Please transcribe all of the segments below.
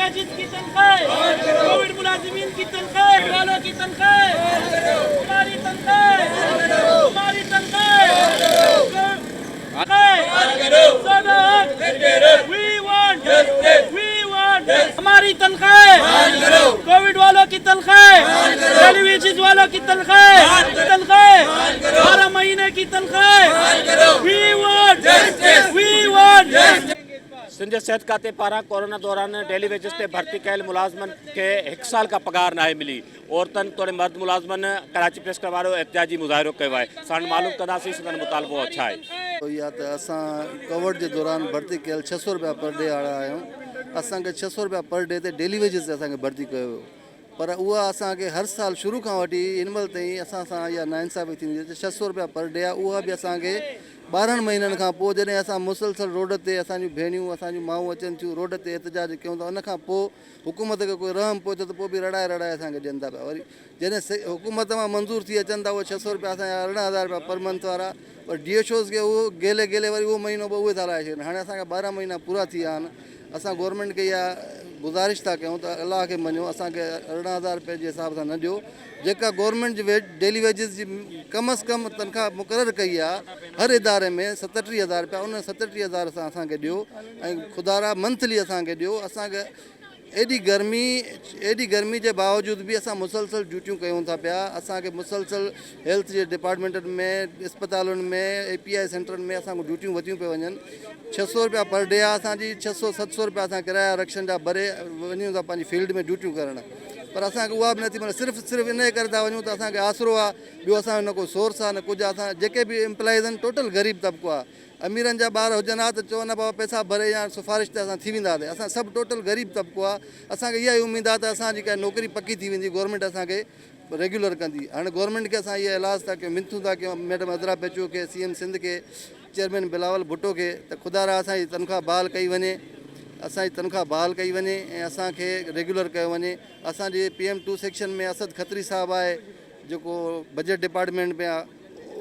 डेलीवेजेस की तनख्वाह, कोविड मुलाजिमीन की तनख्वाह, वालों की तनख्वाह, हमारी तनख्वाह, हमारी तनख्वाह, हमारी तनख्वाह, कोविड वालों की तनख्वाह, डेलीवेजेस वालों की तनख्वाह, 12 महीने की तनख्वाह, we want सिंध सिहत खाते पारां कोरोना दौरान डेली वेजिस ते भर्ती कयल मुलाज़मन खे 1 साल का पगार नाहे मिली। औरतन तोड़े मर्द मुलाज़मन कराची प्रेस क्लब वारो एहतिजाजी मुज़ाहिरो कयो आहे। साण मालूम कंदासीं संदन मुतालबो छा आहे। या त असां कोविड जे दौरान भर्ती कयल 600 रुपया पर डे आया आहियूं। असांखे 600 रुपया पर डे ते डेली वेजिस ते असांखे भर्ती कयो वियो, पर उहा असांखे हर साल शुरू खां वठी हिन महिल ताईं असां सां इहा नाइंसाफ़ी थींदी। 600 रुपया पर डे आहे, उहा बि असांखे 12 महीननि खां पोइ जॾहिं असां मुसलसल रोड ते असांजूं भेणियूं असांजूं माऊं अचनि थियूं रोड ते एहतिजाज कयूं था, उन खां पोइ हुकूमत खे कोई रहम पहुचे त पोइ बि रड़ाए असांखे ॾियनि था पिया। वरी जॾहिं हुकूमत मां मंज़ूर थी अचनि था उहे 600 रुपया असांजा 18,000 रुपया पर मंथ वारा, पर DSOs खे उहो गेले वरी उहो महीनो पोइ उहे था लाहे छॾनि। हाणे असांखे 12 महीना पूरा थी विया आहिनि। असां गवर्नमेंट खे इहा गुज़ारिश था कयूं त अलाह खे मञो, असांखे 18,000 रुपये जे हिसाब सां न ॾियो। जेका गवर्नमेंट जी डेली वेजिस जी कम अज़ कम तनख़्वाह मुक़ररु कई आहे हर इदारे में 37,000 रुपया, उन 37,000 सां असांखे ॾियो ऐं खुदारा मंथली असांखे ॾियो। असांखे एॾी गर्मी जे बावजूद बि असां मुसलसल ड्यूटियूं कयूं था पिया। असांखे मुसलसल हेल्थ जे डिपार्टमेंटनि में, इस्पतालुनि में, API सेंटरनि में असांखे ड्यूटियूं वधियूं पियूं वञनि। 600 रुपया पर डे आहे असांजी, 600-700 रुपया असां किराया रक्षण जा भरे वञूं था पंहिंजी फील्ड में ड्यूटियूं करणु, पर असांखे उहा बि नथी मिले। सिर्फ़ु इन करे था वञूं त असांखे आसरो आहे, ॿियो असांजो न को सोर्स आहे न कुझु आहे। असां जेके बि एम्प्लॉइज़ आहिनि टोटल ग़रीब तबिको आहे। अमीरनि जा ॿार हुजनि हा त चवनि बाबा पैसा भरे या सिफ़ारिश ते असां थी वेंदासीं। असां सभु टोटल ग़रीब तबिको आहे। असांखे इहा ई उमेदु आहे त असांजी का नौकिरी पकी थी वेंदी, गवर्नमेंट असांखे रेगुलर कंदी। हाणे गवर्नमेंट खे असां इहा इलाज था कयूं, मिनतूं था कयूं मैडम अदरा पेचो खे, CM सिंध खे, चेयरमैन बिलावल भुट्टो खे त खुदारा असांजी तनख़्वाह बहाल कई वञे, ऐं असांखे रेगुलर कयो वञे। असांजे PM2 सेक्शन में असद खत्री साहिबु आहे जेको बजट डिपार्टमेंट में आहे,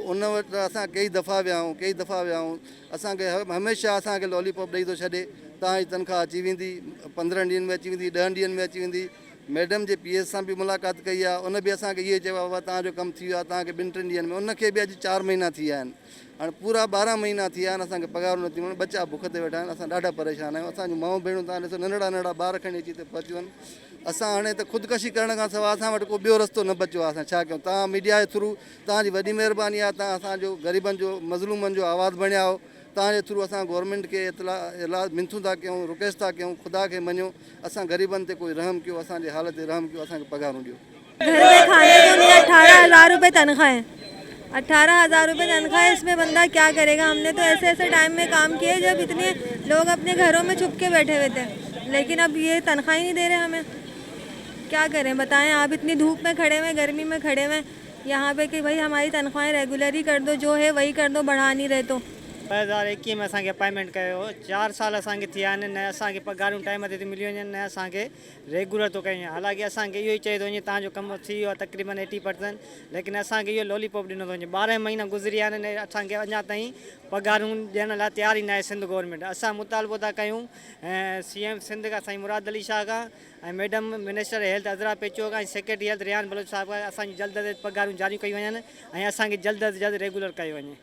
उन वटि असां कई दफ़ा विया आहियूं। असांखे हमेशह असांखे लॉलीपॉप ॾेई थो छॾे, तव्हांजी तनख़्वाह अची वेंदी, 15 ॾींहंनि में अची वेंदी, 10 ॾींहंनि में अची वेंदी। मैडम जे PS सां बि मुलाक़ात कई आहे, उन बि असांखे इहे चयो आहे बाबा तव्हांजो कमु थी वियो आहे, तव्हांखे 2-3 ॾींहंनि में। उनखे बि अॼु 4 महीना थी विया आहिनि। हाणे पूरा 12 महीना थी विया आहिनि, असांखे पघारूं नथियूं मिलनि, बचा बुख ते वेठा आहिनि। असां ॾाढा परेशान आहियूं। असांजूं माऊं भेणूं तव्हां ॾिसो नंढड़ा ॿार खणी अची हिते पहुचियूं आहिनि। असां हाणे त ख़ुदकशी करण खां सवाइ असां वटि को ॿियो रस्तो न बचियो आहे। असां छा कयूं? तव्हां मीडिया जे थ्रू तव्हांजी वॾी महिरबानी आहे, तव्हां असांजो ग़रीबनि जो मज़लूमनि जो आवाज़ु बणिया हो। तव्हांजे थ्रू असां गवर्नमेंट खे इलाज मिनतूं था कयूं, रिक्वेस्ट था कयूं, ख़ुदा खे मञो असां ग़रीबनि ते कोई रहम कयो, असांजे हालत ते रहम कयो, असांखे पघारूं ॾियो। घर में खाने को नहीं, 18,000 रुपये तनख्वाह है। 18,000 रुपये तनख्वाह है, इसमें बंदा क्या करेगा? हमने तो ऐसे टाइम में काम किए जब इतने लोग अपने घरों में छुप के बैठे हुए थे, लेकिन अब ये तनख्वाह ही नहीं दे रहे हमें। क्या करें बताएं? आप इतनी धूप में खड़े हुए, गर्मी में खड़े हुए यहाँ पे कि भाई हमारी तनख्वाहें रेगुलर ही कर दो, जो है वही कर दो, बढ़ा नहीं रहे तो। 2021 में असांखे अपॉइंटमेंट कयो हो। 4 साल असांखे थिया आहिनि, न असांखे पघारूं टाइम ते मिली वञनि, न असांखे रेगुलर थो कयूं। हालांकि असांखे इहो ई चए थो वञे तव्हांजो कमु थी वियो आहे तक़रीबन 80%, लेकिन असांखे इहो लॉलीपॉप ॾिनो थो वञे। 12 महीना गुज़री विया आहिनि, असांखे अञा ताईं पघारूं ॾियण लाइ तयारु ई न आहे सिंध गवर्नमेंट। असां मुतालबो था कयूं CM सिंध खां साईं मुराद अली शाह खां ऐं madam minister health Azra Pechuho खां ऐं सेक्रेटरी हेल्थ रियान बलोच साहिब खां असांजी जल्द अज पघारूं जारी कयूं वञनि ऐं असांखे जल्द अज जल्द रेगुलर कयो वञे।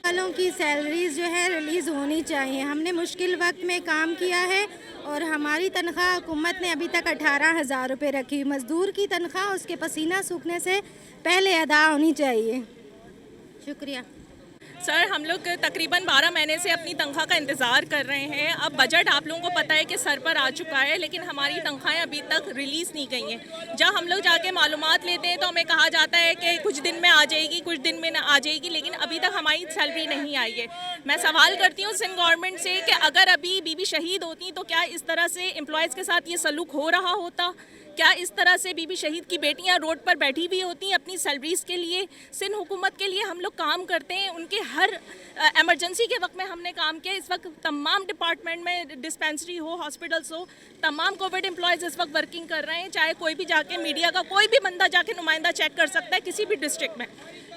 वालों की सैलरीज जो है रिलीज़ होनी चाहिए। हमने मुश्किल वक्त में काम किया है और हमारी तनख्वाह हुकूमत ने अभी तक 18,000 रुपये रखी। मज़दूर की तनख्वाह उसके पसीना सूखने से पहले अदा होनी चाहिए। शुक्रिया सर। हम लोग तकरीबन 12 महीने से अपनी तनख्वाह का इंतज़ार कर रहे हैं। अब बजट आप लोगों को पता है कि सर पर आ चुका है, लेकिन हमारी तनख्वाहें अभी तक रिलीज़ नहीं गई हैं। जब हम लोग जाके मालूमात लेते हैं तो हमें कहा जाता है कि कुछ दिन में आ जाएगी, कुछ दिन में आ जाएगी, लेकिन अभी तक हमारी सैलरी नहीं आई है। मैं सवाल करती हूँ सिंध गवर्नमेंट से कि अगर अभी बीबी शहीद होती तो क्या इस तरह से एम्प्लॉयज़ के साथ ये सलूक हो रहा होता? क्या इस तरह से बीबी शहीद की बेटियां रोड पर बैठी हुई होती अपनी सैलरीज़ के लिए? सिंध हुकूमत के लिए हम लोग काम करते हैं, उनके हर एमरजेंसी के वक्त में हमने काम किया। इस वक्त तमाम डिपार्टमेंट में डिस्पेंसरी हो, हॉस्पिटल्स हो, तमाम कोविड एम्प्लॉयज़ इस वक्त वर्किंग कर रहे हैं। चाहे कोई भी जाके मीडिया का कोई भी बंदा जाके नुमाइंदा चेक कर सकता है किसी भी डिस्ट्रिक्ट में।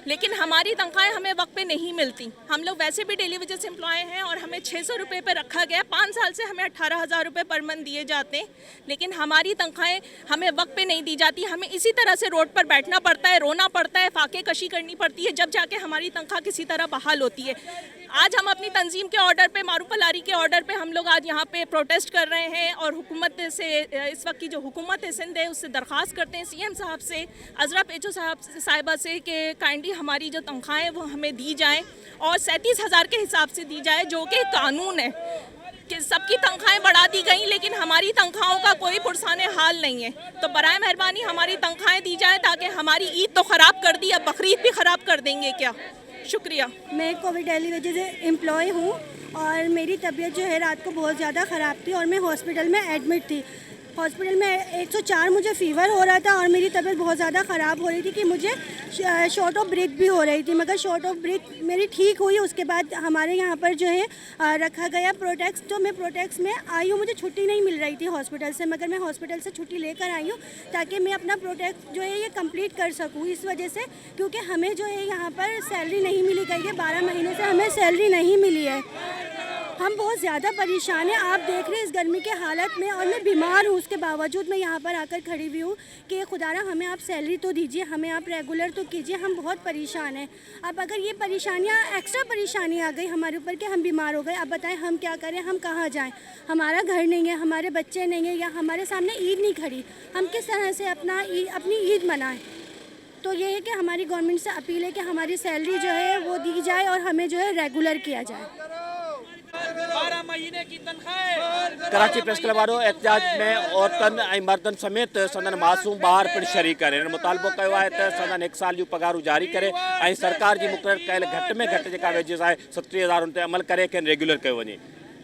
लेकिन हमारी तनख्वाहें हमें वक्त पे नहीं मिलती। हम लोग वैसे भी डेली वेजेस एम्प्लॉय हैं और हमें 600 रुपये पर रखा गया। 5 साल से हमें 18,000 रुपये पर मंथ दिए जाते हैं, लेकिन हमारी तनख्वाहें हमें वक्त पे नहीं दी जाती। हमें इसी तरह से रोड पर बैठना पड़ता है, रोना पड़ता है, फाके कशी करनी पड़ती है, जब जाके हमारी तनख्वाह किसी तरह बहाल होती है। आज हम अपनी तंजीम के ऑर्डर पे, मारूफ अलारी के ऑर्डर पे हम लोग आज यहाँ पे प्रोटेस्ट कर रहे हैं और हुकूमत से, इस वक्त की जो हुकूमत है सिंध है, उससे दरख्वास्त करते हैं सीएम साहब से, अजरा पेचो साहिबा से कि काइंडली हमारी जो तनख्वाहें वो हमें दी जाएँ और 37,000 के हिसाब से दी जाए, जो कि कानून है। कि सबकी तनख्वाहें बढ़ा दी गई लेकिन हमारी तनख्वाहों का कोई पुरसाने हाल नहीं है। तो बराए मेहरबानी हमारी तनख्वाहें दी जाए, ताकि हमारी ईद तो ख़राब कर दी, अब बकरीद भी ख़राब कर देंगे क्या? शुक्रिया। मैं कोविड डेली वेजेस एम्प्लॉय हूँ और मेरी तबीयत जो है रात को बहुत ज़्यादा ख़राब थी और मैं हॉस्पिटल में एडमिट थी। हॉस्पिटल में 104 मुझे फ़ीवर हो रहा था और मेरी तबीयत बहुत ज़्यादा ख़राब हो रही थी कि मुझे शॉर्ट ऑफ ब्रेथ भी हो रही थी, मगर शॉर्ट ऑफ ब्रेथ मेरी ठीक हुई। उसके बाद हमारे यहाँ पर जो है रखा गया प्रोटेक्स, तो मैं प्रोटेक्स में आई हूँ। मुझे छुट्टी नहीं मिल रही थी हॉस्पिटल से, मगर मैं हॉस्पिटल से छुट्टी लेकर आई हूँ ताकि मैं अपना प्रोटेक्स जो है ये कंप्लीट कर सकूँ। इस वजह से क्योंकि हमें जो है यहाँ पर सैलरी नहीं मिली गई है, 12 महीने से हमें सैलरी नहीं मिली है। हम बहुत ज़्यादा परेशान हैं। आप देख रहे हैं इस गर्मी के हालत में, और मैं बीमार हूँ, उसके बावजूद मैं यहाँ पर आकर खड़ी हुई हूँ कि खुदारा हमें आप सैलरी तो दीजिए, हमें आप रेगुलर तो कीजिए। हम बहुत परेशान हैं। अब अगर ये परेशानियाँ, एक्स्ट्रा परेशानी आ गई हमारे ऊपर कि हम बीमार हो गए, अब बताएं हम क्या करें, हम कहाँ जाएँ? हमारा घर नहीं है, हमारे बच्चे नहीं हैं, या हमारे सामने ईद नहीं खड़ी, हम किस तरह से अपनी ईद मनाएँ? तो ये है कि हमारी गवर्नमेंट से अपील है कि हमारी सैलरी जो है वो दी जाए और हमें जो है रेगुलर किया जाए। 12 महीने की तनख्वाह। कराची प्रेस क्लब वारो एहतजाज में औरतन ऐं मर्दन समेत संदन मासूम ॿार पिणु शरीक आहिनि। हिन मुतालबो कयो आहे त संदन 1 साल जूं पगारूं जारी करे ऐं सरकार जी मुक़ररु कयल घटि में घटि जेका वेजिस आहे 37,000 उन ते अमल करे खेनि रेगुलर कयो वञे।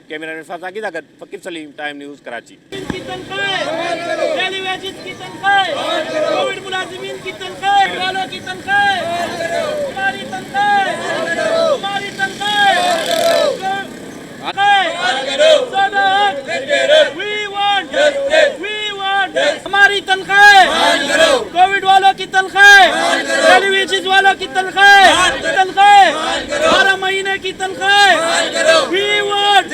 कैमरामैन इरफान साकी सां गॾु फ़कीर सलीम, टाइम न्यूज़ कराची। की तनख्वाह, डेली वेजेस की तनख्वाह, कोविड मुलाजिमीन की तनख्वाह, वालों की तनख्वाह, हमारी तनख्वाह, हमारी तनख्वाह, हमारी तनख्वाह, कोविड वालों की तनख्वाह, डेली वेजेस वालों की तनख्वाह, 12 महीने की तनख्वाह। We want